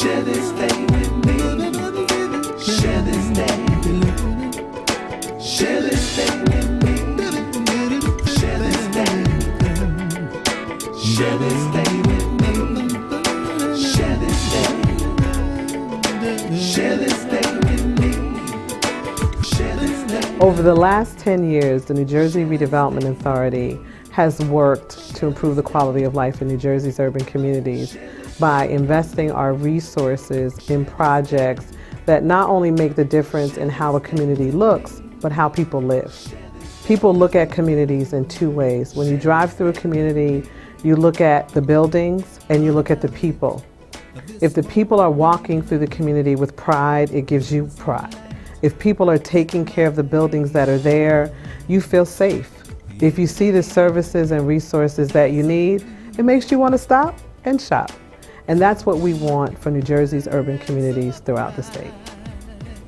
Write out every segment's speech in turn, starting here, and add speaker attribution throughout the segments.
Speaker 1: Share this day with me. Share this day. Share this day with me. Share this day. Share this day with me. Share this day. Share this day with me. Share this day.
Speaker 2: Over the last 10 years, the New Jersey Redevelopment Authority has worked to improve the quality of life in New Jersey's urban communities by investing our resources in projects that not only make the difference in how a community looks, but how people live. People look at communities in two ways. When you drive through a community, you look at the buildings and you look at the people. If the people are walking through the community with pride, it gives you pride. If people are taking care of the buildings that are there, you feel safe. If you see the services and resources that you need, it makes you want to stop and shop. And that's what we want for New Jersey's urban communities throughout the state.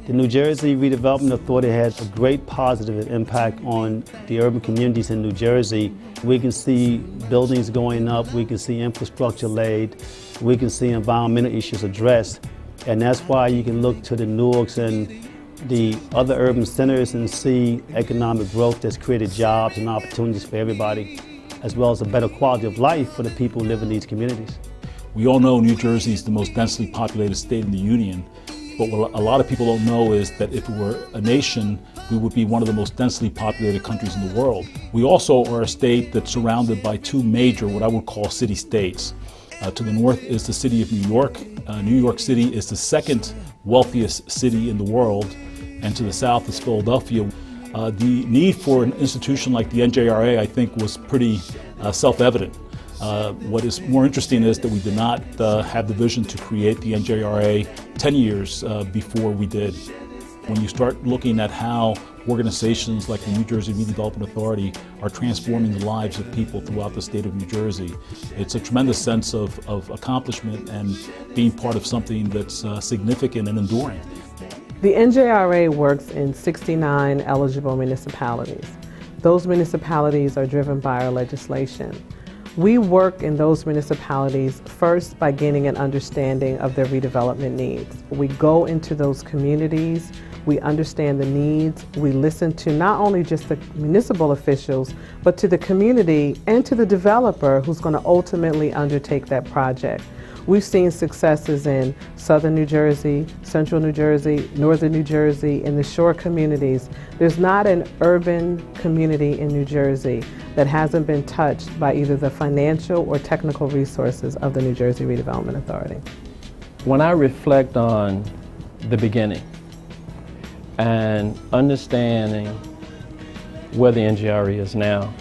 Speaker 3: The New Jersey Redevelopment Authority has a great positive impact on the urban communities in New Jersey. We can see buildings going up, we can see infrastructure laid, we can see environmental issues addressed, and that's why you can look to the Newarks and the other urban centers and see economic growth that's created jobs and opportunities for everybody, as well as a better quality of life for the people who live in these communities.
Speaker 4: We all know New Jersey is the most densely populated state in the Union, but what a lot of people don't know is that if we were a nation, we would be one of the most densely populated countries in the world. We also are a state that's surrounded by two major, what I would call city-states. To the north is the city of New York. New York City is the second wealthiest city in the world, and to the south is Philadelphia. The need for an institution like the NJRA, I think, was pretty self-evident. What is more interesting is that we did not have the vision to create the NJRA 10 years before we did. When you start looking at how organizations like the New Jersey Redevelopment Authority are transforming the lives of people throughout the state of New Jersey, it's a tremendous sense of accomplishment and being part of something that's significant and enduring.
Speaker 2: The NJRA works in 69 eligible municipalities. Those municipalities are driven by our legislation. We work in those municipalities first by gaining an understanding of their redevelopment needs. We go into those communities, we understand the needs, we listen to not only just the municipal officials, but to the community and to the developer who's going to ultimately undertake that project. We've seen successes in southern New Jersey, central New Jersey, northern New Jersey, in the shore communities. There's not an urban community in New Jersey that hasn't been touched by either the financial or technical resources of the New Jersey Redevelopment Authority.
Speaker 5: When I reflect on the beginning and understanding where the NJRE is now,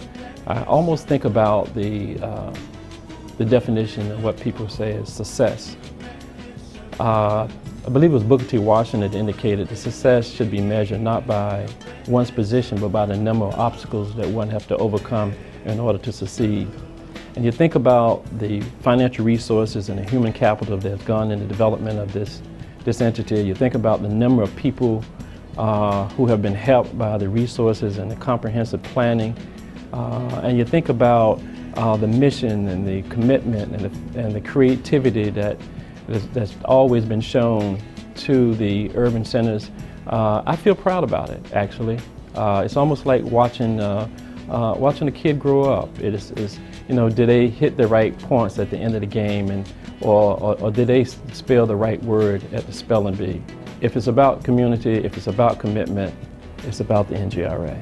Speaker 5: I almost think about the definition of what people say is success. I believe it was Booker T. Washington that indicated that success should be measured not by one's position, but by the number of obstacles that one have to overcome in order to succeed. And you think about the financial resources and the human capital that has gone in the development of this entity. You think about the number of people who have been helped by the resources and the comprehensive planning. And you think about the mission and the commitment and the creativity that's always been shown to the urban centers. I feel proud about it, actually. It's almost like watching a kid grow up. It is, you know, did they hit the right points at the end of the game, or did they spell the right word at the spelling bee? If it's about community, if it's about commitment, it's about the NJRA.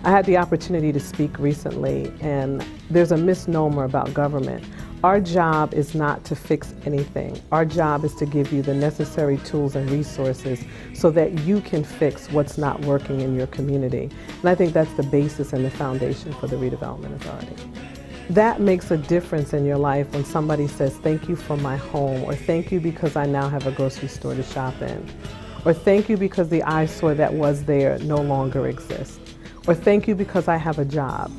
Speaker 2: I had the opportunity to speak recently, and there's a misnomer about government. Our job is not to fix anything. Our job is to give you the necessary tools and resources so that you can fix what's not working in your community. And I think that's the basis and the foundation for the Redevelopment Authority. That makes a difference in your life when somebody says, thank you for my home, or thank you because I now have a grocery store to shop in, or thank you because the eyesore that was there no longer exists, or thank you because I have a job.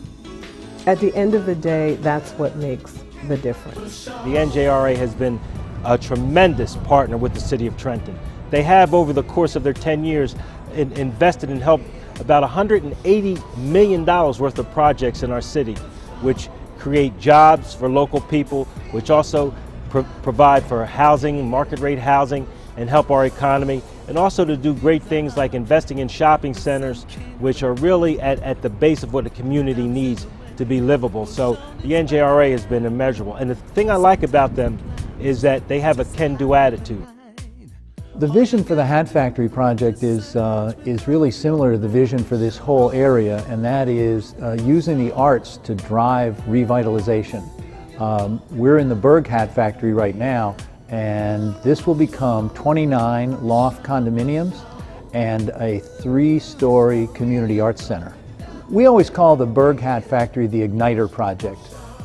Speaker 2: At the end of the day, that's what makes the difference.
Speaker 6: The NJRA has been a tremendous partner with the City of Trenton. They have, over the course of their 10 years, invested and helped about $180 million worth of projects in our city, which create jobs for local people, which also provide for housing, market rate housing, and help our economy, and also to do great things like investing in shopping centers, which are really at the base of what the community needs to be livable. So the NJRA has been immeasurable. And the thing I like about them is that they have a can-do attitude.
Speaker 7: The vision for the Hat Factory project is really similar to the vision for this whole area, and that is using the arts to drive revitalization. We're in the Berg Hat Factory right now, and this will become 29 loft condominiums and a 3-story community arts center. We always call the Berg Hat Factory the Igniter project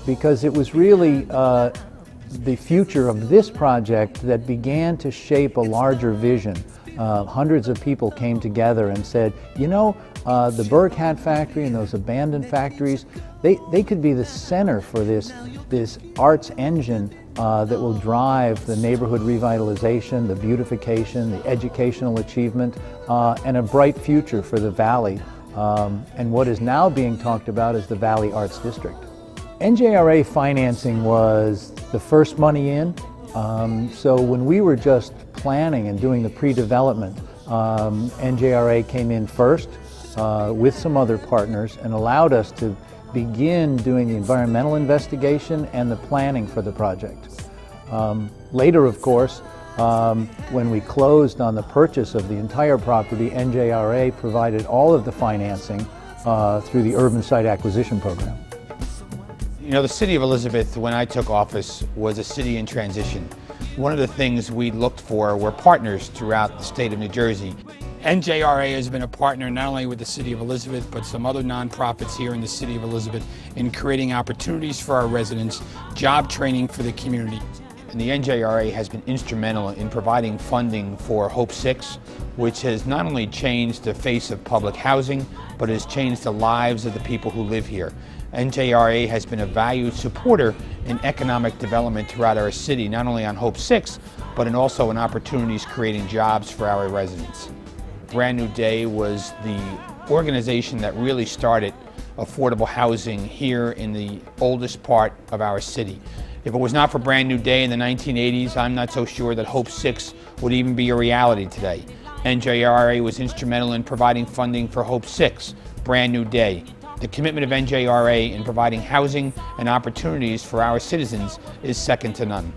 Speaker 7: because it was really the future of this project that began to shape a larger vision. Hundreds of people came together and said, you know, the Berg Hat Factory and those abandoned factories, they could be the center for this arts engine that will drive the neighborhood revitalization, the beautification, the educational achievement, and a bright future for the Valley. And what is now being talked about is the Valley Arts District. NJRA financing was the first money in. So when we were just planning and doing the pre-development, NJRA came in first with some other partners and allowed us to begin doing the environmental investigation and the planning for the project. Later, of course, when we closed on the purchase of the entire property, NJRA provided all of the financing through the Urban Site Acquisition Program.
Speaker 8: You know, the city of Elizabeth, when I took office, was a city in transition. One of the things we looked for were partners throughout the state of New Jersey. NJRA has been a partner not only with the city of Elizabeth, but some other nonprofits here in the city of Elizabeth in creating opportunities for our residents, job training for the community. And the NJRA has been instrumental in providing funding for Hope 6, which has not only changed the face of public housing, but has changed the lives of the people who live here. NJRA has been a valued supporter in economic development throughout our city, not only on Hope 6, but also in opportunities creating jobs for our residents. Brand New Day was the organization that really started affordable housing here in the oldest part of our city. If it was not for Brand New Day in the 1980s, I'm not so sure that Hope 6 would even be a reality today. NJRA was instrumental in providing funding for Hope 6, Brand New Day. The commitment of NJRA in providing housing and opportunities for our citizens is second to none.